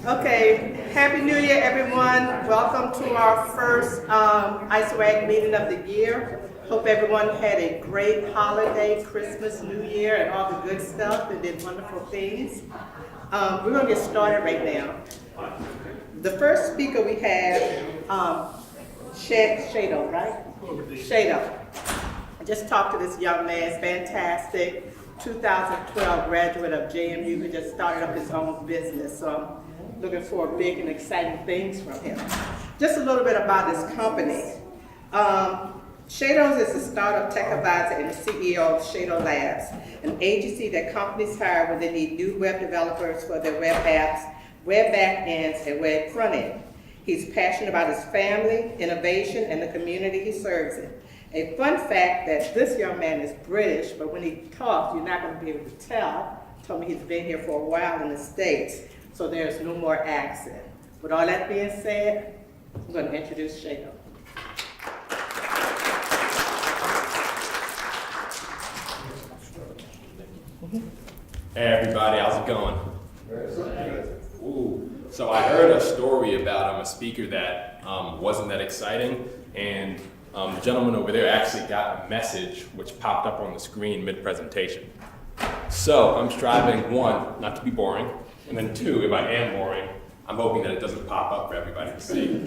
Okay, Happy New Year, everyone. Welcome to our first ISWAG meeting of the year. Hope everyone had a great holiday, Christmas, New Year, and all the good stuff and did wonderful things. We're going to get started right now. The first speaker we have, Chiedo, right? Chiedo. I just talked to this young man, it's fantastic. 2012 graduate of JMU who just started up his own business. So I'm looking for big and exciting things from him. Just a little bit about his company. Chiedo is a startup tech advisor and the CEO of Chiedo Labs, an agency that companies hire when they need new web developers for their web apps, web backends, and web front end. He's passionate about his family, innovation, and the community he serves in. A fun fact that this young man is British, but when he talks, you're not going to be able to tell. He told me he's been here for a while in the States, so there's no more accent. With all that being said, I'm going to introduce Chiedo. Hey everybody, how's it going? Ooh. So I heard a story about a speaker that wasn't that exciting, and the gentleman over there actually got a message which popped up on the screen mid-presentation. So I'm striving, one, not to be boring, and then two, if I am boring, I'm hoping that it doesn't pop up for everybody to see.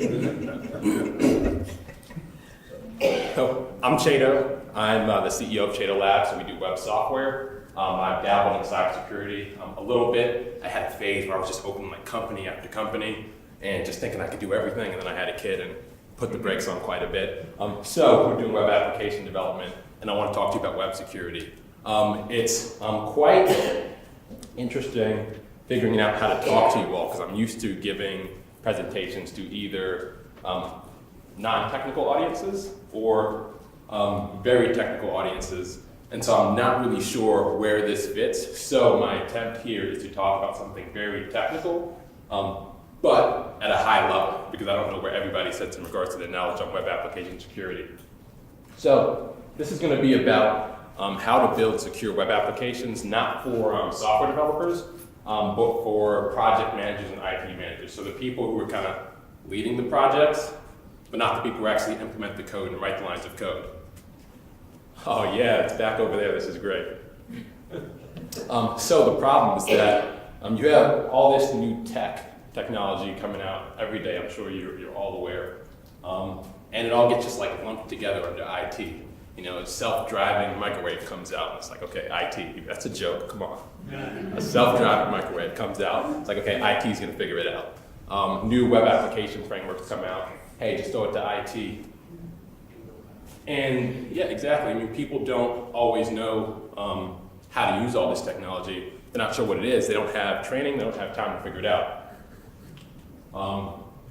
So I'm Chiedo. I'm the CEO of Chiedo Labs, and we do web software. I've dabbled in cybersecurity a little bit. I had a phase where I was just opening like company after company and just thinking I could do everything, and then I had a kid and put the brakes on quite a bit. So we're doing web application development, and I want to talk to you about web security. It's quite interesting figuring out how to talk to you all, because I'm used to giving presentations to either non-technical audiences or very technical audiences. And so I'm not really sure where this fits. So my attempt here is to talk about something very technical, but at a high level, because I don't know where everybody sits in regards to their knowledge on web application security. So this is going to be about how to build secure web applications, not for software developers, but for project managers and IT managers. So the people who are kind of leading the projects, but not the people who actually implement the code and write the lines of code. Oh yeah, it's back over there, this is great. So the problem is that you have all this new technology coming out every day. I'm sure you're all aware. And it all gets just like lumped together under IT. You know, a self-driving microwave comes out and it's like, okay, IT, that's a joke, come on. A self-driving microwave comes out, it's like, okay, IT's gonna figure it out. New web application frameworks come out, hey, just throw it to IT. And yeah, exactly. I mean, people don't always know how to use all this technology. They're not sure what it is. They don't have training. They don't have time to figure it out.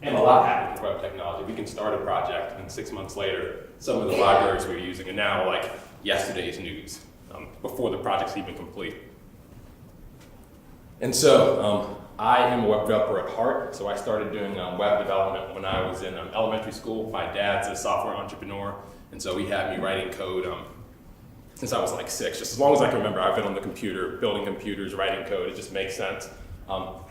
And a lot happens with web technology. We can start a project, and 6 months later, some of the libraries we're using are now like yesterday's news, before the project's even complete. And so I am a web developer at heart. So I started doing web development when I was in elementary school. My dad's a software entrepreneur. And so he had me writing code since I was like 6. Just as long as I can remember, I've been on the computer, building computers, writing code. It just makes sense.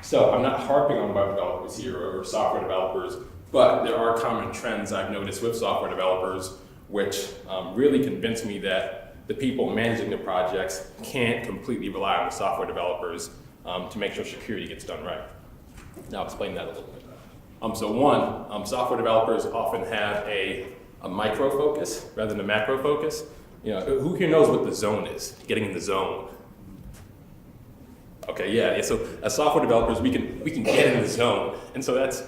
So I'm not harping on web developers here or software developers, but there are common trends I've noticed with software developers, which really convince me that the people managing the projects can't completely rely on the software developers to make sure security gets done right. Now I'll explain that a little bit. So one, software developers often have a microfocus rather than a macro focus. You know, who here knows what the zone is? Getting in the zone. Okay, yeah. So as software developers, we can get in the zone, and so that's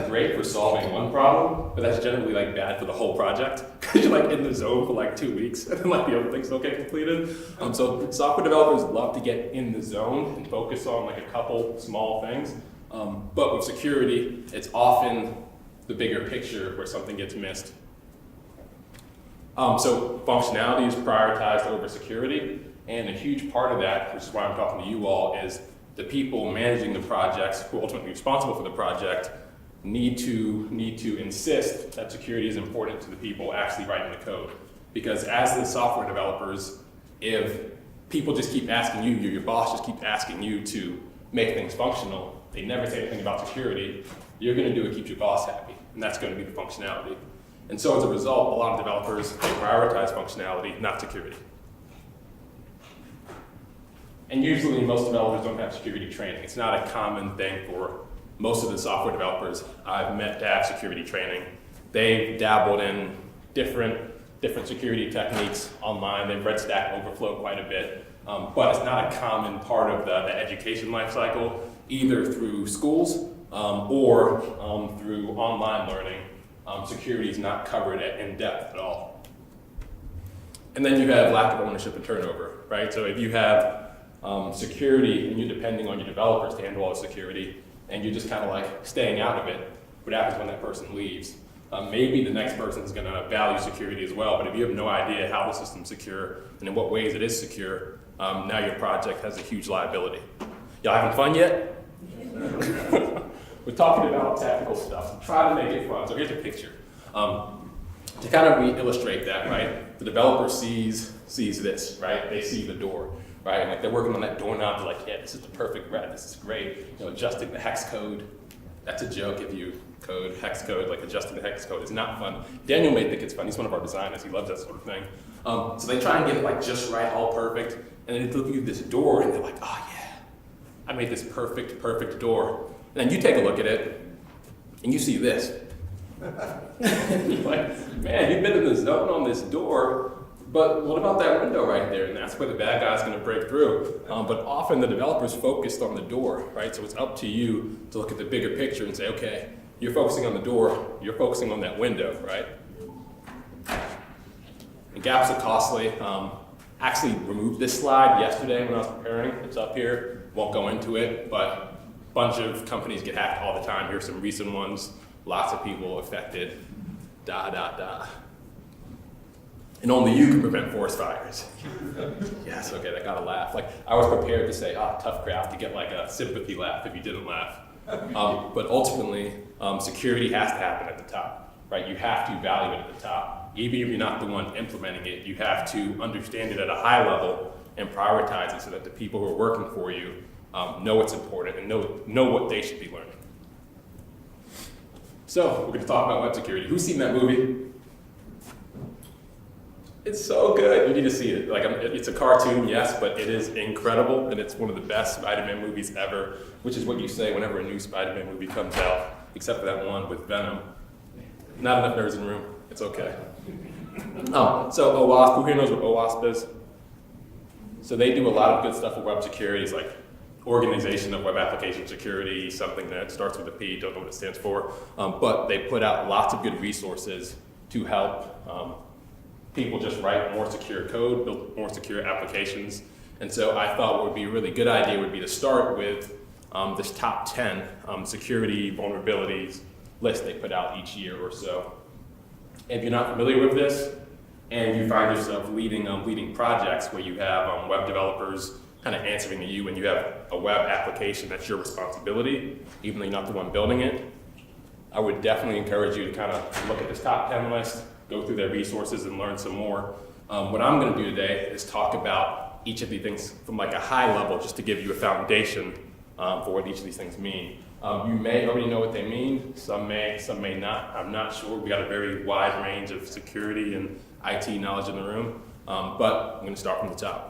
great for solving one problem, but that's generally like bad for the whole project because you're like in the zone for like 2 weeks, and then like the other things don't get completed. So software developers love to get in the zone and focus on like a couple small things, but with security, it's often the bigger picture where something gets missed. So functionality is prioritized over security, and a huge part of that, which is why I'm talking to you all, is the people managing the projects, who are ultimately responsible for the project, need to insist that security is important to the people actually writing the code. Because as the software developers, if people just keep asking you, your boss just keeps asking you to make things functional, they never say anything about security, you're going to do what keeps your boss happy, and that's going to be the functionality. And so as a result, a lot of developers, they prioritize functionality, not security. And usually most developers don't have security training. It's not a common thing for most of the software developers I've met to have security training. They've dabbled in different security techniques online. They've read Stack Overflow quite a bit, but it's not a common part of the education lifecycle, either through schools or through online learning. Security is not covered in depth at all. And then you have lack of ownership and turnover, right? So if you have security and you're depending on your developers to handle all the security, and you're just kind of like staying out of it, what happens when that person leaves? Maybe the next person is going to value security as well, but if you have no idea how the system's secure and in what ways it is secure, now your project has a huge liability. Y'all having fun yet? We're talking about technical stuff. Try to make it fun. So here's a picture. To kind of illustrate that, right? The developer sees this, right? They see the door, right? And like they're working on that doorknob, they're like, yeah, this is the perfect red, this is great. You know, adjusting the hex code. That's a joke if you code, hex code, like adjusting the hex code is not fun. Daniel may think it's fun, he's one of our designers, he loves that sort of thing. So they try and get it like just right, all perfect, and then they look at this door and they're like, oh yeah, I made this perfect door. And then you take a look at it, and you see this. And you're like, man, you've been in the zone on this door, but what about that window right there? And that's where the bad guy's gonna break through. But often the developer's focused on the door, right? So it's up to you to look at the bigger picture and say, okay, you're focusing on the door, you're focusing on that window, right? And gaps are costly. Actually removed this slide yesterday when I was preparing. It's up here, won't go into it, but a bunch of companies get hacked all the time. Here's some recent ones, lots of people affected, And only you can prevent forest fires. Yes, okay, that got a laugh. Like, I was prepared to say, tough crowd, to get like a sympathy laugh if you didn't laugh. But ultimately, security has to happen at the top, right? You have to value it at the top. Even if you're not the one implementing it, you have to understand it at a high level and prioritize it so that the people who are working for you know it's important and know what they should be learning. So, we're gonna talk about web security. Who's seen that movie? It's so good. You need to see it. Like, it's a cartoon, yes, but it is incredible, and it's one of the best Spider-Man movies ever, which is what you say whenever a new Spider-Man movie comes out, except for that one with Venom. Not enough nerds in the room. It's okay. So OWASP, who here knows what OWASP is? So they do a lot of good stuff with web security. It's like Organization of Web Application Security, something that starts with a P, don't know what it stands for, but they put out lots of good resources to help people just write more secure code, build more secure applications. And so I thought what would be a really good idea would be to start with this top 10 security vulnerabilities list they put out each year or so. And if you're not familiar with this, and you find yourself leading projects where you have web developers kind of answering to you and you have a web application that's your responsibility, even though you're not the one building it, I would definitely encourage you to kind of look at this top 10 list, go through their resources and learn some more. What I'm gonna do today is talk about each of these things from like a high level, just to give you a foundation for what each of these things mean. You may already know what they mean, some may not, I'm not sure. We got a very wide range of security and IT knowledge in the room, but I'm gonna start from the top.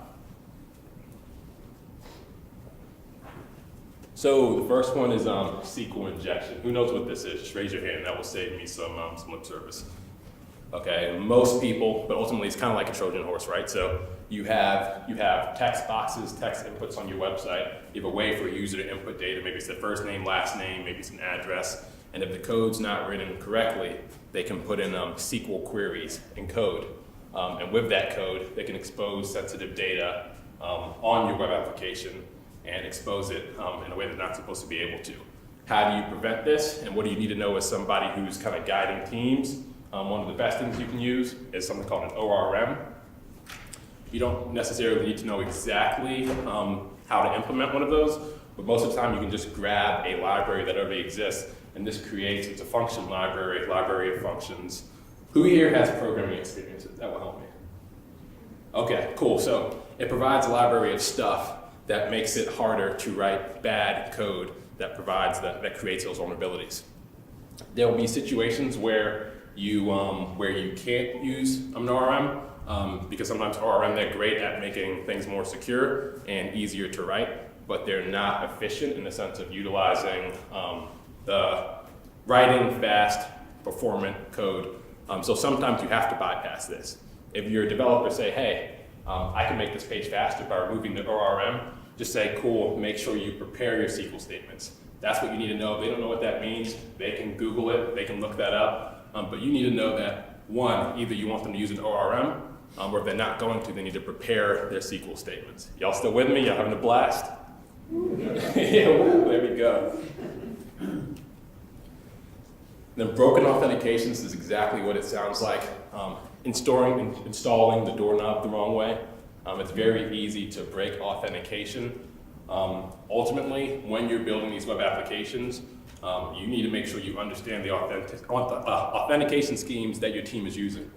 So the first one is SQL injection. Who knows what this is? Just raise your hand, that will save me some lip service. Okay, most people, but ultimately it's kind of like a Trojan horse, right? So you have text boxes, text inputs on your website. You have a way for a user to input data. Maybe it's their first name, last name, maybe it's an address. And if the code's not written correctly, they can put in SQL queries in code. And with that code, they can expose sensitive data on your web application and expose it in a way they're not supposed to be able to. How do you prevent this? And what do you need to know as somebody who's kind of guiding teams? One of the best things you can use is something called an ORM. You don't necessarily need to know exactly how to implement one of those, but most of the time you can just grab a library that already exists, and this creates, it's a function library of functions. Who here has programming experience? That will help me. Okay, cool. So it provides a library of stuff that makes it harder to write bad code that creates those vulnerabilities. There will be situations where you can't use an ORM because sometimes ORM, they're great at making things more secure and easier to write, but they're not efficient in the sense of utilizing the writing fast, performant code. So sometimes you have to bypass this. If you're a developer, say, hey, I can make this page faster by removing the ORM, just say, cool, make sure you prepare your SQL statements. That's what you need to know. If they don't know what that means, they can Google it, they can look that up. But you need to know that, one, either you want them to use an ORM, or if they're not going to, they need to prepare their SQL statements. Y'all still with me? Y'all having a blast? Yeah, there we go. Then broken authentications is exactly what it sounds like. Installing the doorknob the wrong way. It's very easy to break authentication. Ultimately, when you're building these web applications, you need to make sure you understand the authentication schemes that your team is using.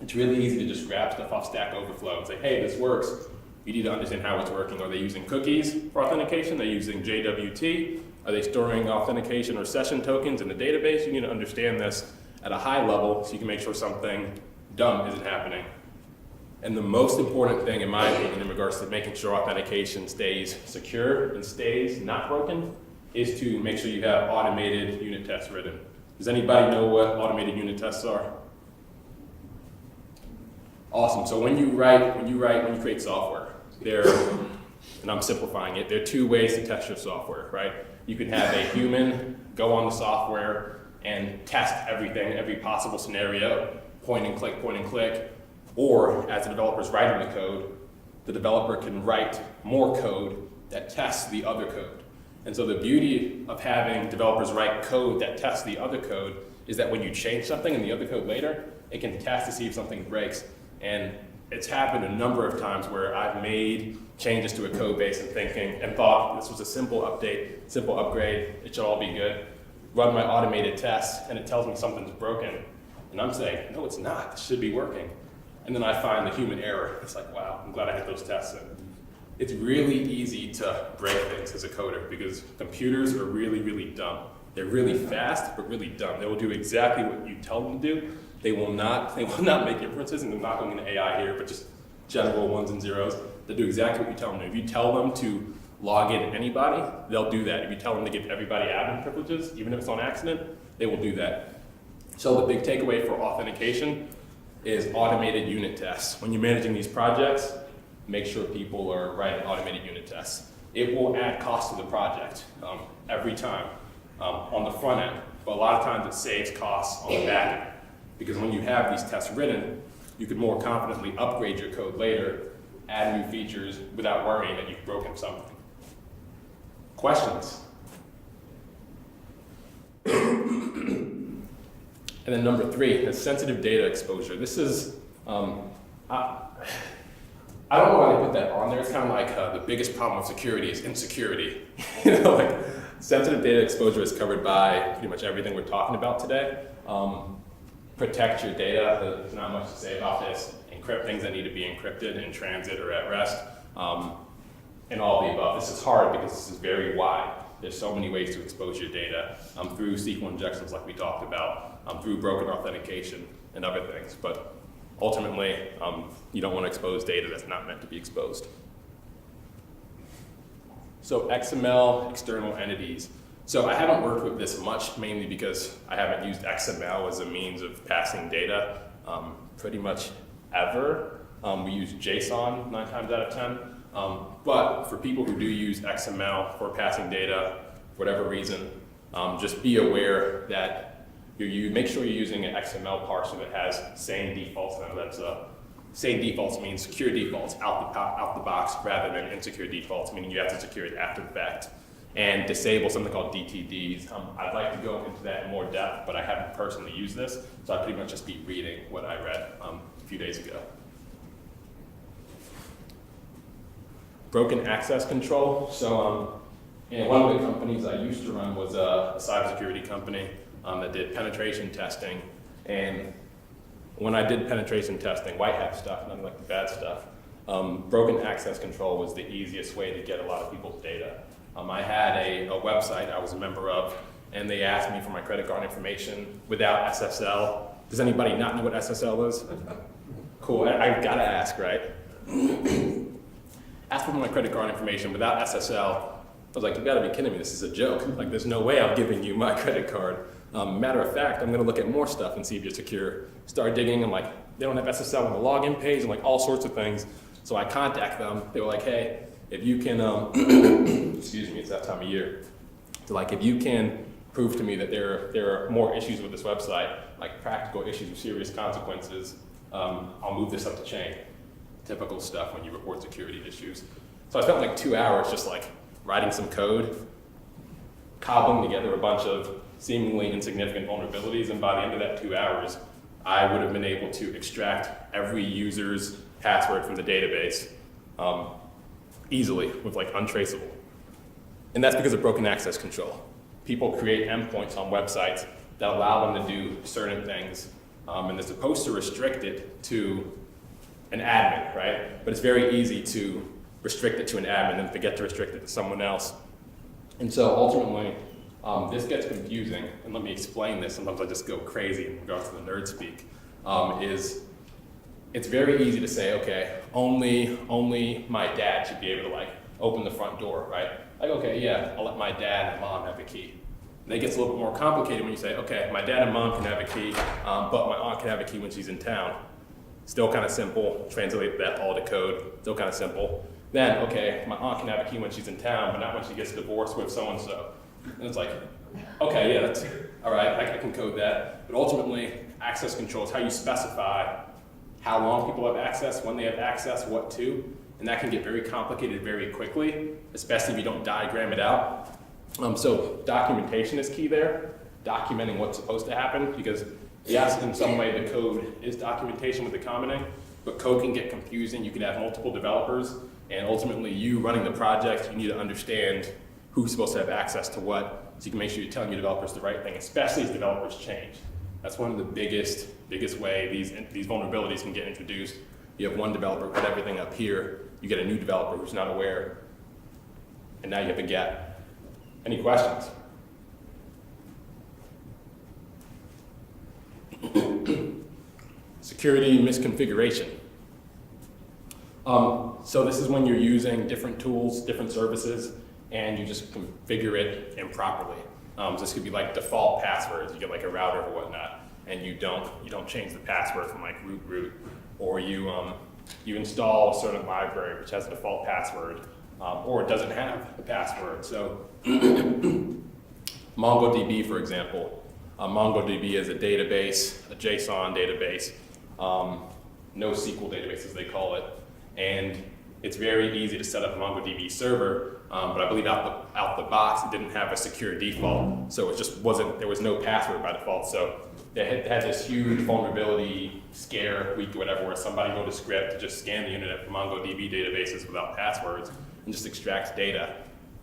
It's really easy to just grab stuff off Stack Overflow and say, hey, this works. You need to understand how it's working. Are they using cookies for authentication? Are they using JWT? Are they storing authentication or session tokens in the database? You need to understand this at a high level so you can make sure something dumb isn't happening. And the most important thing, in my opinion, in regards to making sure authentication stays secure and stays not broken, is to make sure you have automated unit tests written. Does anybody know what automated unit tests are? Awesome. So when you create software, and I'm simplifying it, there are two ways to test your software, right? You can have a human go on the software and test everything, every possible scenario, point and click, or as the developer's writing the code, the developer can write more code that tests the other code. And so the beauty of having developers write code that tests the other code is that when you change something in the other code later, it can test to see if something breaks. And it's happened a number of times where I've made changes to a code base and thought this was a simple update, simple upgrade, it should all be good. Run my automated tests and it tells me something's broken. And I'm saying, no, it's not, this should be working. And then I find the human error. It's like, wow, I'm glad I hit those tests in. It's really easy to break things as a coder because computers are really, really dumb. They're really fast, but really dumb. They will do exactly what you tell them to do. They will not make inferences, and they're not going into AI here, but just general ones and zeros. They'll do exactly what you tell them to. If you tell them to log in anybody, they'll do that. If you tell them to give everybody admin privileges, even if it's on accident, they will do that. So the big takeaway for authentication is automated unit tests. When you're managing these projects, make sure people are writing automated unit tests. It will add cost to the project every time on the front end, but a lot of times it saves costs on the back end. Because when you have these tests written, you can more confidently upgrade your code later, add new features without worrying that you've broken something. Questions? And then number 3 is sensitive data exposure. This is, I don't know why they put that on there. It's kind of like the biggest problem with security is insecurity. Like sensitive data exposure is covered by pretty much everything we're talking about today. Protect your data, there's not much to say about this. Encrypt things that need to be encrypted in transit or at rest, and all the above. This is hard because this is very wide. There's so many ways to expose your data through SQL injections like we talked about, through broken authentication and other things. But ultimately, you don't want to expose data that's not meant to be exposed. So XML External Entities. So I haven't worked with this much, mainly because I haven't used XML as a means of passing data pretty much ever. We use JSON 9 times out of 10. But for people who do use XML for passing data, for whatever reason, just be aware that you make sure you're using an XML parser that has sane defaults. Now that's sane defaults means secure defaults out the box rather than insecure defaults, meaning you have to secure it after the fact. And disable something called DTDs. I'd like to go into that in more depth, but I haven't personally used this, so I'd pretty much just be reading what I read a few days ago. Broken access control. So one of the companies I used to run was a cybersecurity company that did penetration testing. And when I did penetration testing, white hat stuff, nothing like the bad stuff, broken access control was the easiest way to get a lot of people's data. I had a website I was a member of, and they asked me for my credit card information without SSL. Does anybody not know what SSL is? Cool, I gotta ask, right? Asked for my credit card information without SSL. I was like, you gotta be kidding me, this is a joke. Like, there's no way I'm giving you my credit card. Matter of fact, I'm gonna look at more stuff and see if you're secure. Start digging, I'm like, they don't have SSL on the login page and like all sorts of things. So I contact them, they were like, hey, if you can, excuse me, it's that time of year. So like, if you can prove to me that there are more issues with this website, like practical issues with serious consequences, I'll move this up the chain. Typical stuff when you report security issues. So I spent like 2 hours just like writing some code, cobbling together a bunch of seemingly insignificant vulnerabilities, and by the end of that 2 hours, I would have been able to extract every user's password from the database easily with like untraceable. And that's because of broken access control. People create endpoints on websites that allow them to do certain things, and they're supposed to restrict it to an admin, right? But it's very easy to restrict it to an admin and forget to restrict it to someone else. And so ultimately, this gets confusing, and let me explain this. Sometimes I just go crazy in regards to the nerd speak. It's very easy to say, okay, only my dad should be able to like open the front door, right? Like, okay, yeah, I'll let my dad and mom have the key. And it gets a little bit more complicated when you say, okay, my dad and mom can have a key, but my aunt can have a key when she's in town. Still kind of simple, translate that all to code, still kind of simple. Then, okay, my aunt can have a key when she's in town, but not when she gets divorced with so-and-so. And it's like, okay, yeah, that's all right, I can code that. But ultimately, access control is how you specify how long people have access, when they have access, what to, and that can get very complicated very quickly, especially if you don't diagram it out. So documentation is key there, documenting what's supposed to happen, because yes, in some way the code is documentation with the commenting, but code can get confusing. You can have multiple developers, and ultimately you running the project, you need to understand who's supposed to have access to what, so you can make sure you're telling your developers the right thing, especially as developers change. That's one of the biggest way these vulnerabilities can get introduced. You have one developer put everything up here, you get a new developer who's not aware, and now you have a gap. Any questions? Security misconfiguration. So this is when you're using different tools, different services, and you just configure it improperly. So this could be like default passwords. You get like a router or whatnot, and you don't change the password from like root, or you install a certain library which has a default password, or it doesn't have a password. So MongoDB, for example, MongoDB is a database, a JSON database, NoSQL database as they call it, and it's very easy to set up a MongoDB server, but I believe out the box it didn't have a secure default, so it just wasn't, there was no password by default. So they had this huge vulnerability scare week or whatever, where somebody wrote a script to just scan the internet for MongoDB databases without passwords and just extract data.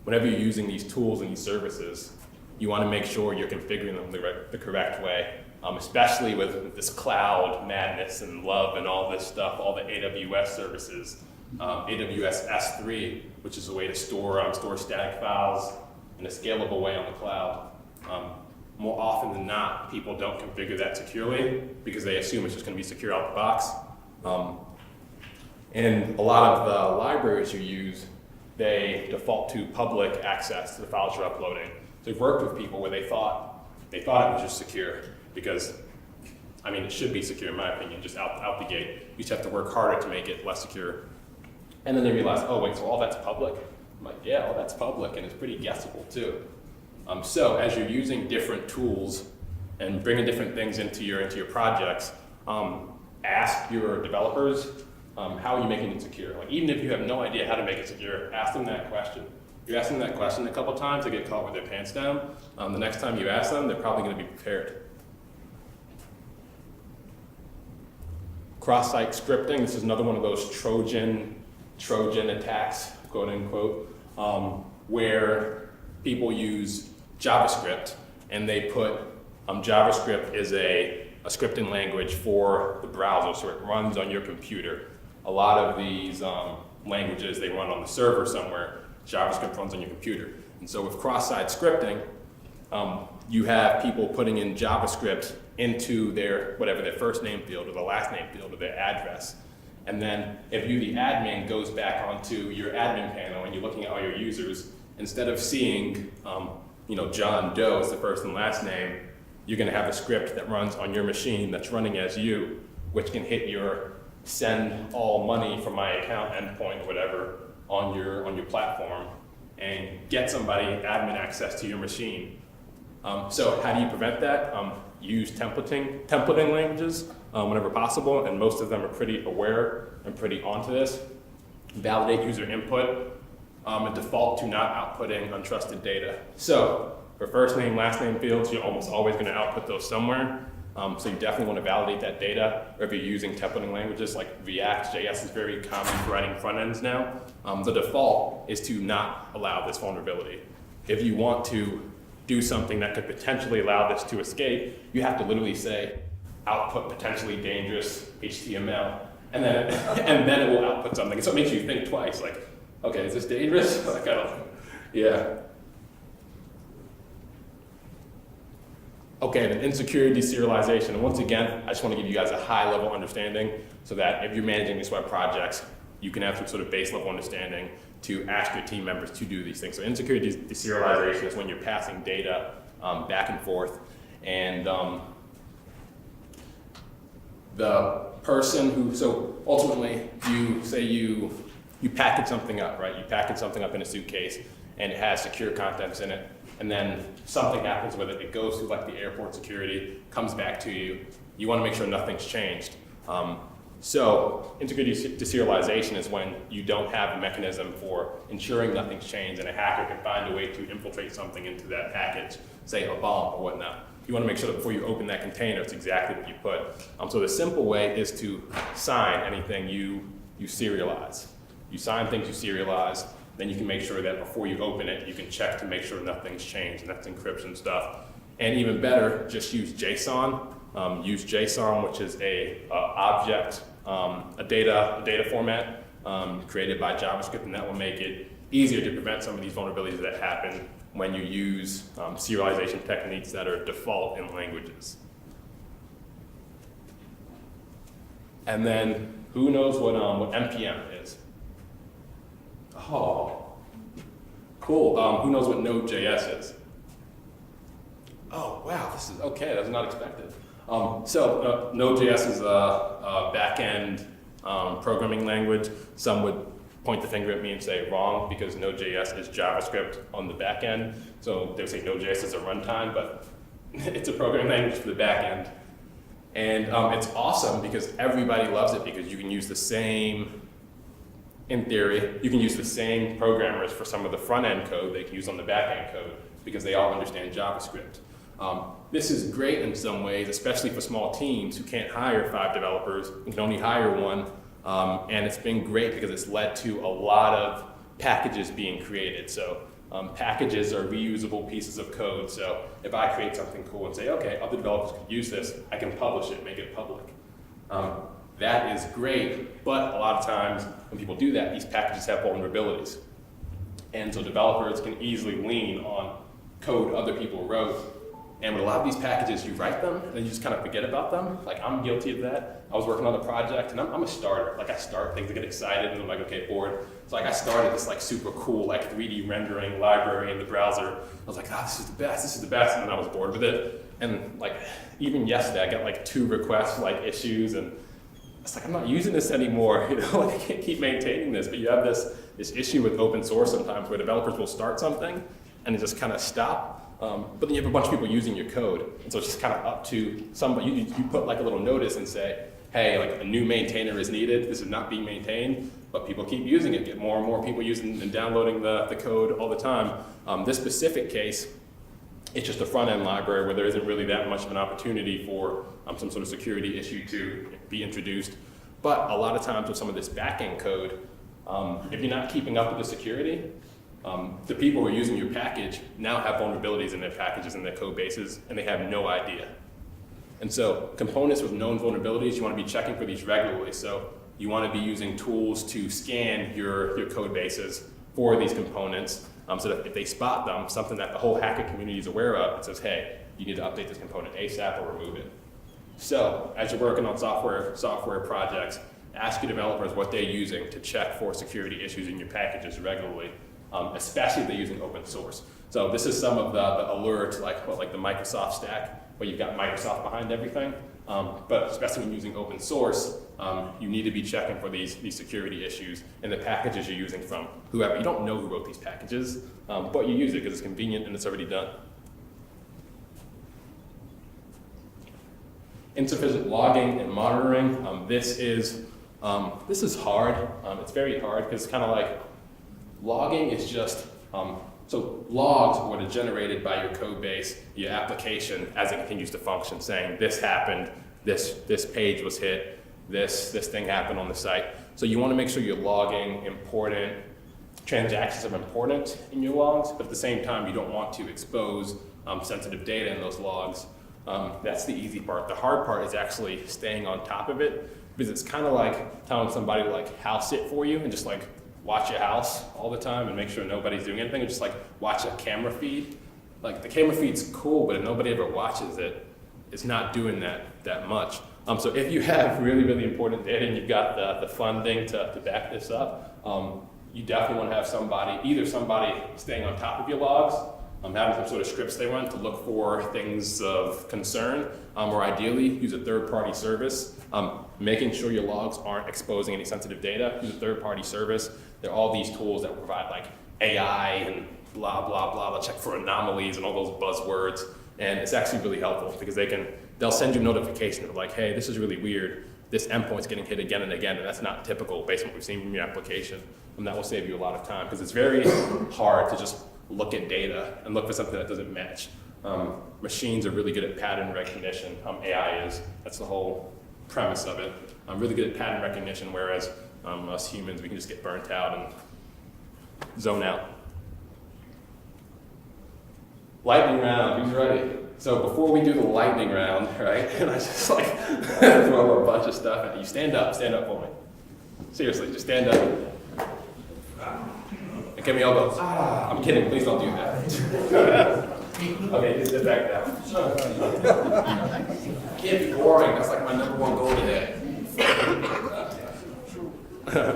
Whenever you're using these tools and these services, you want to make sure you're configuring them the correct way, especially with this cloud madness and love and all this stuff, all the AWS services. AWS S3, which is a way to store static files in a scalable way on the cloud. More often than not, people don't configure that securely because they assume it's just going to be secure out the box. And a lot of the libraries you use, they default to public access to the files you're uploading. So we've worked with people where they thought it was just secure because, I mean, it should be secure in my opinion, just out the gate. You just have to work harder to make it less secure. And then they realize, oh wait, so all that's public? I'm like, yeah, all that's public, and it's pretty guessable too. So as you're using different tools and bringing different things into your projects, ask your developers, how are you making it secure? Like, even if you have no idea how to make it secure, ask them that question. You ask them that question a couple times, they get caught with their pants down. The next time you ask them, they're probably going to be prepared. Crosssite scripting, this is another one of those Trojan attacks, quote unquote, where people use JavaScript and they put, JavaScript is a scripting language for the browser, so it runs on your computer. a lot of these languages, they run on the server somewhere. JavaScript runs on your computer. And so with cross-site scripting, you have people putting in JavaScript into their, whatever their first name field or the last name field or their address. And then if you, the admin, goes back onto your admin panel and you're looking at all your users, instead of seeing John Doe as the first and last name, you're gonna have a script that runs on your machine that's running as you, which can hit your send all money from my account endpoint or whatever on your platform and get somebody admin access to your machine. So how do you prevent that? Use templating languages whenever possible, and most of them are pretty aware and pretty onto this. Validate user input and default to not outputting untrusted data. So for first name, last name fields, you're almost always going to output those somewhere. So you definitely want to validate that data. Or if you're using templating languages like React, JS is very common for writing front ends now. The default is to not allow this vulnerability. If you want to do something that could potentially allow this to escape, you have to literally say, output potentially dangerous HTML, and then it will output something. So it makes you think twice, like, okay, is this dangerous? Like, I don't, yeah. Okay, then insecurity deserialization. And once again, I just want to give you guys a high level understanding so that if you're managing these web projects, you can have some sort of base level understanding to ask your team members to do these things. So insecurity deserialization is when you're passing data back and forth, and the person who, so ultimately you say you package something up, right? You package something up in a suitcase and it has secure contents in it, and then something happens with it. It goes through like the airport security, comes back to you. You want to make sure nothing's changed. So integrity deserialization is when you don't have a mechanism for ensuring nothing's changed and a hacker can find a way to infiltrate something into that package, say a bomb or whatnot. You want to make sure that before you open that container, it's exactly what you put. So the simple way is to sign anything you serialize. You sign things you serialize, then you can make sure that before you open it, you can check to make sure nothing's changed, and that's encryption stuff. And even better, just use JSON. Use JSON, which is a object, a data format created by JavaScript, and that will make it easier to prevent some of these vulnerabilities that happen when you use serialization techniques that are default in languages. And then, who knows what NPM is? Oh, cool. Who knows what NoJS is? Oh, wow, this is okay, that was not expected. NoJS is a back-end programming language. Some would point the finger at me and say wrong because NoJS is JavaScript on the back end. So they would say NoJS is a runtime, but it's a programming language for the back end. And it's awesome because everybody loves it because you can use the same, in theory, you can use the same programmers for some of the front-end code they can use on the back-end code because they all understand JavaScript. This is great in some ways, especially for small teams who can't hire 5 developers and can only hire 1. And it's been great because it's led to a lot of packages being created. So packages are reusable pieces of code. So if I create something cool and say, okay, other developers could use this, I can publish it, make it public. That is great, but a lot of times when people do that, these packages have vulnerabilities. And so developers can easily lean on code other people wrote. And with a lot of these packages, you write them, and then you just kind of forget about them. Like, I'm guilty of that. I was working on a project, and I'm a starter. Like, I start things, I get excited, and I'm like, okay, bored. So like, I started this like super cool like 3D rendering library in the browser. I was like, this is the best, and then I was bored with it. And like, even yesterday, I got like 2 requests, like issues, and it's like, I'm not using this anymore. Like, I can't keep maintaining this. But you have this issue with open source sometimes where developers will start something, and it just kind of stop. But then you have a bunch of people using your code, and so it's just kind of up to somebody. You put like a little notice and say, hey, like a new maintainer is needed. This is not being maintained, but people keep using it. Get more and more people using and downloading the code all the time. This specific case, it's just a front-end library where there isn't really that much of an opportunity for some sort of security issue to be introduced. But a lot of times with some of this back-end code, if you're not keeping up with the security, the people who are using your package now have vulnerabilities in their packages and their code bases, and they have no idea. And so components with known vulnerabilities, you want to be checking for these regularly. So You want to be using tools to scan your code bases for these components so that if they spot them, something that the whole hacker community is aware of, it says, hey, you need to update this component ASAP or remove it. So as you're working on software projects, ask your developers what they're using to check for security issues in your packages regularly, especially if they're using open source. So this is some of the alerts, like the Microsoft stack, where you've got Microsoft behind everything. But especially when using open source, you need to be checking for these security issues in the packages you're using from whoever. You don't know who wrote these packages, but you use it because it's convenient and it's already done. Insufficient logging and monitoring. This is hard. It's very hard because it's kind of like logging is just, so logs are what are generated by your code base, your application, as it continues to function, saying this happened, this page was hit, this thing happened on the site. So you want to make sure you're logging important transactions of importance in your logs, but at the same time, you don't want to expose sensitive data in those logs. That's the easy part. The hard part is actually staying on top of it, because it's kind of like telling somebody to like house sit for you and just like watch your house all the time and make sure nobody's doing anything, or just like watch a camera feed. Like the camera feed's cool, but if nobody ever watches it, it's not doing that much. So if you have really, really important data and you've got the funding to back this up, you definitely want to have either somebody staying on top of your logs, having some sort of scripts they run to look for things of concern, or ideally use a third-party service, making sure your logs aren't exposing any sensitive data. Use a third-party service. There are all these tools that will provide like AI and blah, blah, blah. They'll check for anomalies and all those buzzwords. And it's actually really helpful because they'll send you a notification of like, hey, this is really weird. This endpoint's getting hit again and again, and that's not typical based on what we've seen from your application. And that will save you a lot of time because it's very hard to just look at data and look for something that doesn't match. Machines are really good at pattern recognition. AI is. That's the whole premise of it. I'm really good at pattern recognition, whereas us humans, we can just get burnt out and zone out. Lightning round, who's ready? So before we do the lightning round, right, and I just like throw a bunch of stuff at you. Stand up for me. Seriously, just stand up. And give me elbows. I'm kidding, please don't do that. Okay, just sit back down. Can't be boring, that's like my #1 goal today.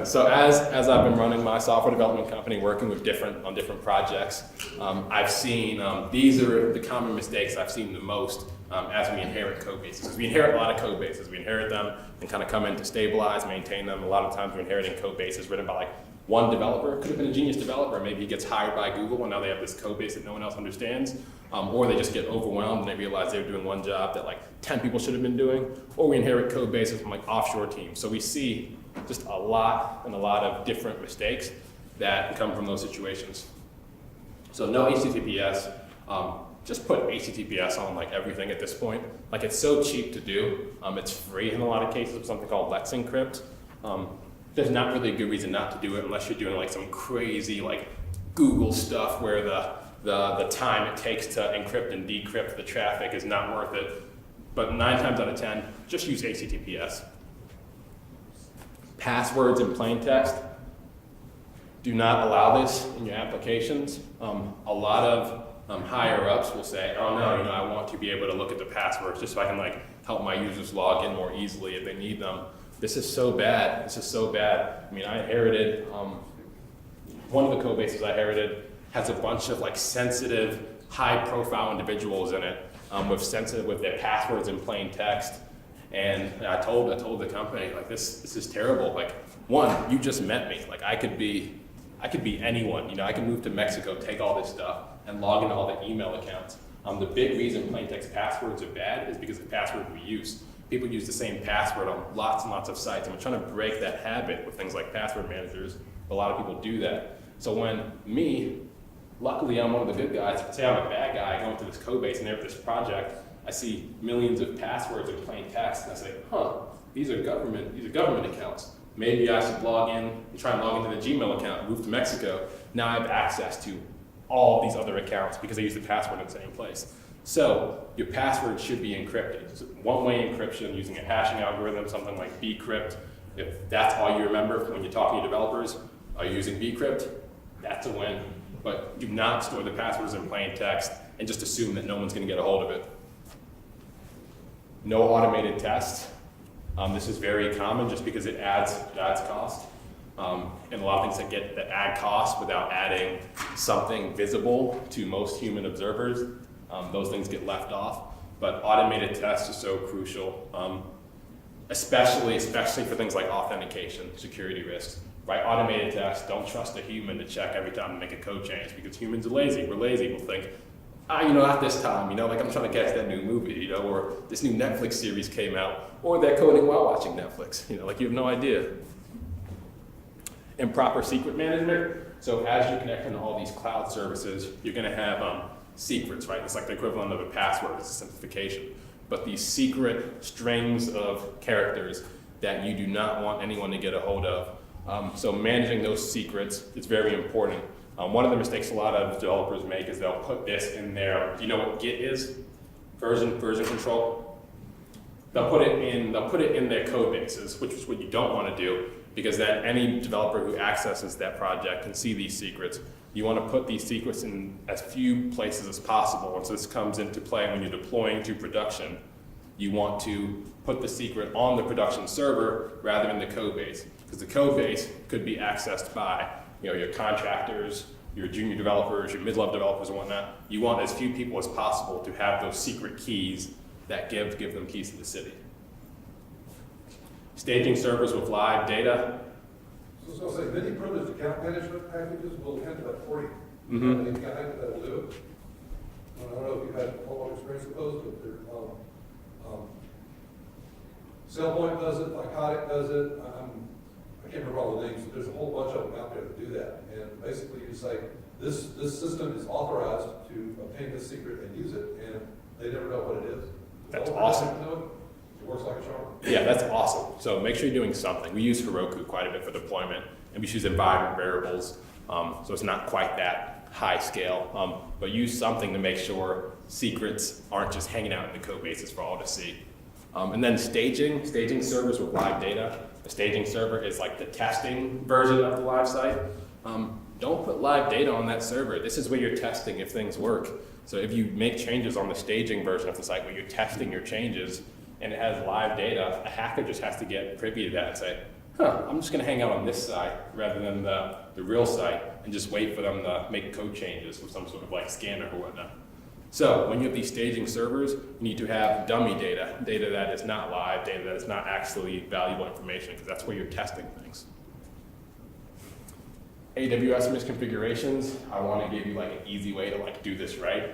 So as I've been running my software development company, working with on different projects, I've seen, these are the common mistakes I've seen the most as we inherit code bases. Because we inherit a lot of code bases. We inherit them and kind of come in to stabilize, maintain them. A lot of times we're inheriting code bases written by like one developer. Could have been a genius developer. Maybe he gets hired by Google and now they have this code base that no one else understands. Or they just get overwhelmed and they realize they're doing one job that like 10 people should have been doing. Or we inherit code bases from like offshore teams. So we see just a lot of different mistakes that come from those situations. So no HTTPS, just put HTTPS on like everything at this point. Like it's so cheap to do. It's free in a lot of cases with something called Let's Encrypt. There's not really a good reason not to do it unless you're doing like some crazy like Google stuff where the time it takes to encrypt and decrypt the traffic is not worth it. But 9 times out of 10, just use HTTPS. Passwords in plain text. Do not allow this in your applications. A lot of higher ups will say, oh no, I want to be able to look at the passwords just so I can like help my users log in more easily if they need them. This is so bad. This is so bad. I mean, I inherited, one of the code bases I inherited has a bunch of like sensitive, high profile individuals in it with their passwords in plain text. And I told the company, like, this is terrible. Like, one, you just met me. Like, I could be anyone. I could move to Mexico, take all this stuff, and log into all the email accounts. The big reason plain text passwords are bad is because of the password reuse. People use the same password on lots and lots of sites, and we're trying to break that habit with things like password managers. A lot of people do that. So when luckily I'm one of the good guys, say I'm a bad guy, I go into this code base and they have this project, I see millions of passwords in plain text, and I say, these are government accounts. Maybe I should log in and try and log into the Gmail account, move to Mexico. Now I have access to all these other accounts because I use the password in the same place. So your password should be encrypted. One-way encryption using a hashing algorithm, something like bcrypt, If that's all you remember when you're talking to developers, are you using bcrypt? That's a win. But do not store the passwords in plain text and just assume that no one's going to get a hold of it. No automated tests. This is very common just because it adds cost. And a lot of things that add cost without adding something visible to most human observers, those things get left off. But automated tests are so crucial, especially for things like authentication, security risks. Right? Automated tests, don't trust a human to check every time to make a code change because humans are lazy. We're lazy. We'll think, not this time, like I'm trying to catch that new movie, or this new Netflix series came out, or they're coding while watching Netflix, like you have no idea. Improper secret management. So as you're connecting to all these cloud services, you're going to have secrets, right? It's like the equivalent of a password. It's a simplification. But these secret strings of characters that you do not want anyone to get a hold of. So managing those secrets is very important. One of the mistakes a lot of developers make is they'll put this in their, do you know what Git is? Version control. They'll put it in their code bases, which is what you don't want to do, because then any developer who accesses that project can see these secrets. You want to put these secrets in as few places as possible. And so this comes into play when you're deploying to production. You want to put the secret on the production server rather than the code base, because the code base could be accessed by your contractors, your junior developers, your mid-level developers and whatnot. You want as few people as possible to have those secret keys that give them keys to the city. Staging servers with live data. So I was going to say, many privileged account management packages will handle that for you. Mm-hmm. And any guy that will do it. I don't know if you've had a whole lot of experience with those, but they're, SailPoint does it, Iconic does it. I can't remember all the names, but there's a whole bunch of them out there that do that. And basically you say, this system is authorized to obtain this secret and use it, and they never know what it is. That's awesome. It works like a charm. Yeah, that's awesome. So make sure you're doing something. We use Heroku quite a bit for deployment, and we use environment variables, so it's not quite that high scale, but use something to make sure secrets aren't just hanging out in the code bases for all to see. And then staging servers with live data. The staging server is like the testing version of the live site. Don't put live data on that server. This is where you're testing if things work. So if you make changes on the staging version of the site where you're testing your changes and it has live data, a hacker just has to get privy to that and say, I'm just going to hang out on this site rather than the real site and just wait for them to make code changes with some sort of like scanner or whatnot. So when you have these staging servers, you need to have dummy data that is not live, data that is not actually valuable information, because that's where you're testing things. AWS misconfigurations, I want to give you like an easy way to do this right.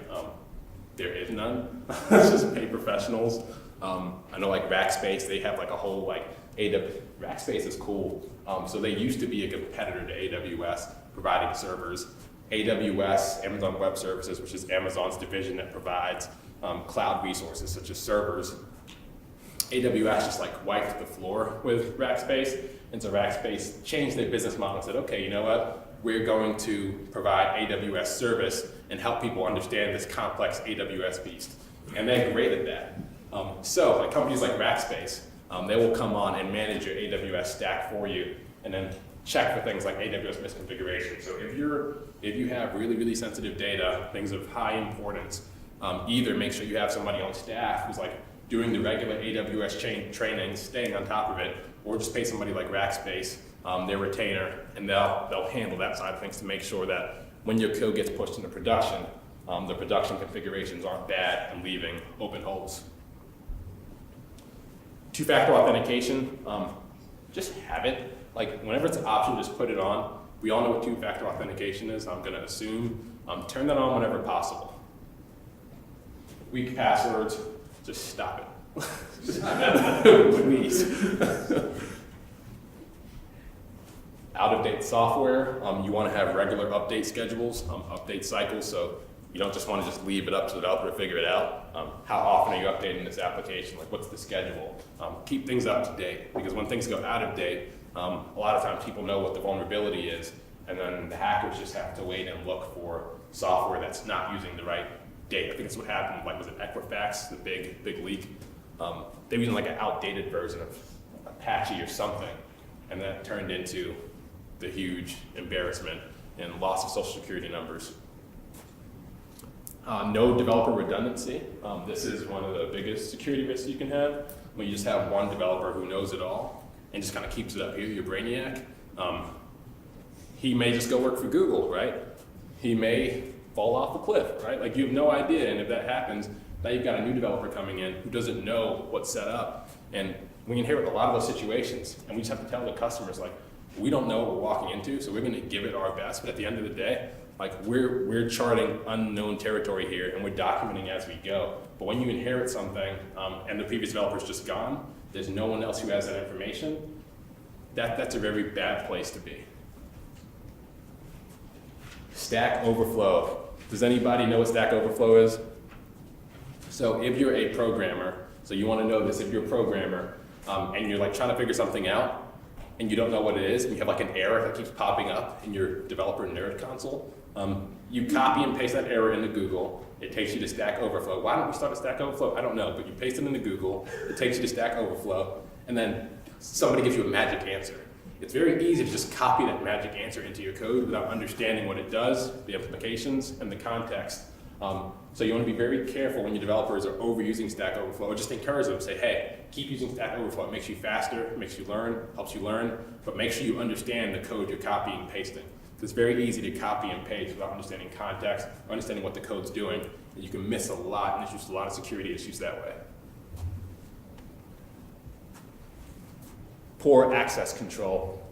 There is none. It's just pay professionals. I know like Rackspace, they have like a whole Rackspace is cool. So they used to be a competitor to AWS, providing servers. AWS, Amazon Web Services, which is Amazon's division that provides cloud resources such as servers. AWS just wiped the floor with Rackspace, and so Rackspace changed their business model and said, okay, you know what? We're going to provide AWS service and help people understand this complex AWS beast. And they're great at that. So companies like Rackspace, they will come on and manage your AWS stack for you, and then check for things like AWS misconfiguration. So if you have really, really sensitive data, things of high importance, either make sure you have somebody on staff who's doing the regular AWS training, staying on top of it, or just pay somebody like Rackspace, their retainer, and they'll handle that side of things to make sure that when your code gets pushed into production, the production configurations aren't bad and leaving open holes. Two-factor authentication, just have it. Whenever it's an option, just put it on. We all know what two-factor authentication is, I'm gonna assume. Turn that on whenever possible. Weak passwords, just stop it. Please. Out-of-date software, you wanna have regular update schedules, update cycles, so you don't just wanna just leave it up to the developer to figure it out. How often are you updating this application? What's the schedule? Keep things up to date, because when things go out of date, a lot of times people know what the vulnerability is, and then the hackers just have to wait and look for software that's not using the right data. I think that's what happened, was it Equifax, the big leak? They were using an outdated version of Apache or something, And that turned into the huge embarrassment and loss of social security numbers. No developer redundancy. This is one of the biggest security risks you can have when you just have one developer who knows it all and just kind of keeps it up here, your brainiac. He may just go work for Google, right? He may fall off the cliff, right? Like you have no idea, and if that happens, now you've got a new developer coming in who doesn't know what's set up. And we inherit a lot of those situations, and we just have to tell the customers, like, we don't know what we're walking into, so we're gonna give it our best, but at the end of the day, like we're charting unknown territory here, and we're documenting as we go. But when you inherit something, and the previous developer's just gone, there's no one else who has that information, that's a very bad place to be. Stack Overflow. Does anybody know what Stack Overflow is? So if you're a programmer, so you want to know this, if you're a programmer, and you're like trying to figure something out, and you don't know what it is, and you have like an error that keeps popping up in your developer nerd console, you copy and paste that error into Google. It takes you to Stack Overflow. Why don't we start a Stack Overflow? I don't know, but you paste it into Google, it takes you to Stack Overflow, and then somebody gives you a magic answer. It's very easy to just copy that magic answer into your code without understanding what it does, the implications, and the context. So you want to be very careful when your developers are overusing Stack Overflow, or just encourage them, say, hey, keep using Stack Overflow. It makes you faster, it makes you learn, helps you learn, but make sure you understand the code you're copying and pasting. It's very easy to copy and paste without understanding context, or understanding what the code's doing, and you can miss a lot and introduce a lot of security issues that way. Poor access control.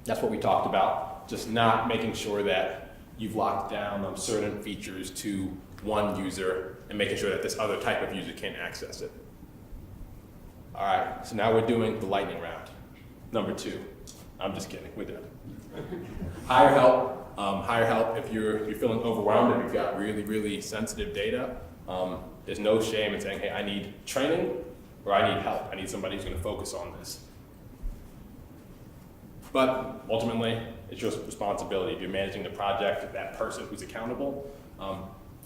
That's what we talked about, just not making sure that you've locked down certain features to one user and making sure that this other type of user can't access it. All right, so now we're doing the lightning round. Number 2. I'm just kidding, we're done. Hire help. Hire help if you're feeling overwhelmed, if you've got really, really sensitive data. There's no shame in saying, hey, I need training or I need help. I need somebody who's going to focus on this. But ultimately, it's your responsibility. If you're managing the project, that person who's accountable,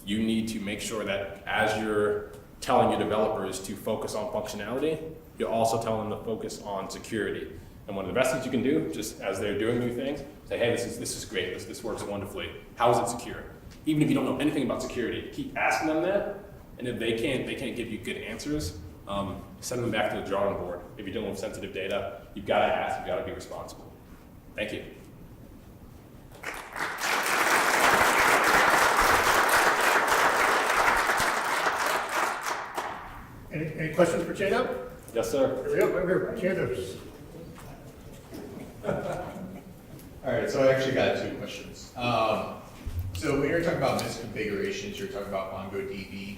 you need to make sure that as you're telling your developers to focus on functionality, you're also telling them to focus on security. And one of the best things you can do, just as they're doing new things, say, hey, this is great, this works wonderfully. How is it secure? Even if you don't know anything about security, keep asking them that. And if they can't give you good answers, send them back to the drawing board. If you're dealing with sensitive data, you've got to ask, you've got to be responsible. Thank you. Any questions for Chiedo? Yes, sir. Here we go, over here, Chiedo's. All right, so I actually got 2 questions. So when you're talking about misconfigurations, you're talking about MongoDB.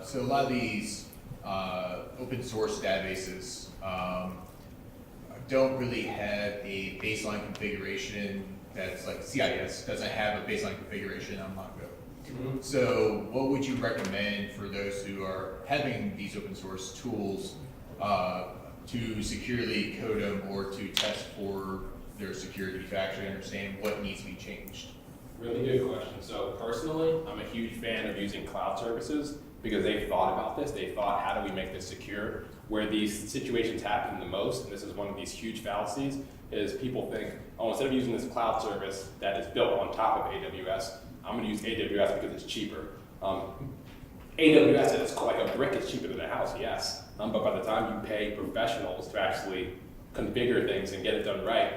So a lot of these open source databases don't really have a baseline configuration that's like CIS doesn't have a baseline configuration on Mongo. So what would you recommend for those who are having these open source tools to securely code them or to test for their security to actually understand what needs to be changed? Really good question. So personally, I'm a huge fan of using cloud services because they've thought about this. They thought, how do we make this secure? Where these situations happen the most, and this is one of these huge fallacies, is people think, oh, instead of using this cloud service that is built on top of AWS, I'm going to use AWS because it's cheaper. AWS is like a brick is cheaper than a house, yes. But by the time you pay professionals to actually configure things and get it done right,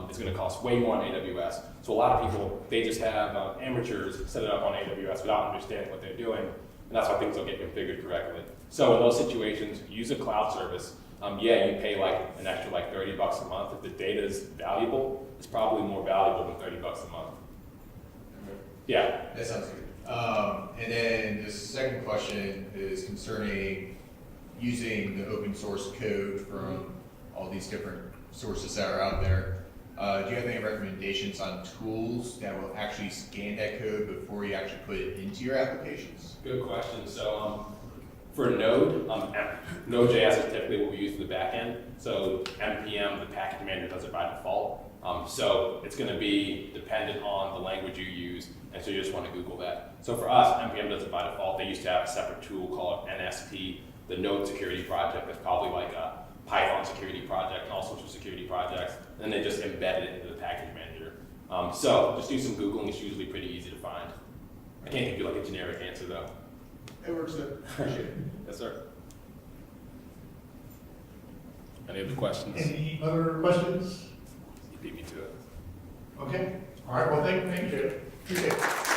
it's going to cost way more on AWS. So a lot of people, they just have amateurs set it up on AWS without understanding what they're doing, and that's how things don't get configured correctly. So in those situations, use a cloud service. Yeah, you pay like an extra like $30 a month. If the data is valuable, it's probably more valuable than $30 a month. Yeah. That sounds good. And then the second question is concerning using the open source code from all these different sources that are out there. Do you have any recommendations on tools that will actually scan that code before you actually put it into your applications? Good question. So for Node, NoJS is typically what we use for the back end. So npm, the package manager, does it by default. So it's going to be dependent on the language you use, and so you just want to Google that. So for us, npm does it by default. They used to have a separate tool called NSP, the Node Security Project. That's probably like Python security project and all sorts of security projects. And they just embed it into the package manager. So just do some Googling, it's usually pretty easy to find. I can't give you like a generic answer though. It works, appreciate it. Yes, sir. Any other questions? Any other questions? You beat me to it. Okay, all right, well, thank you, Jada. Appreciate it.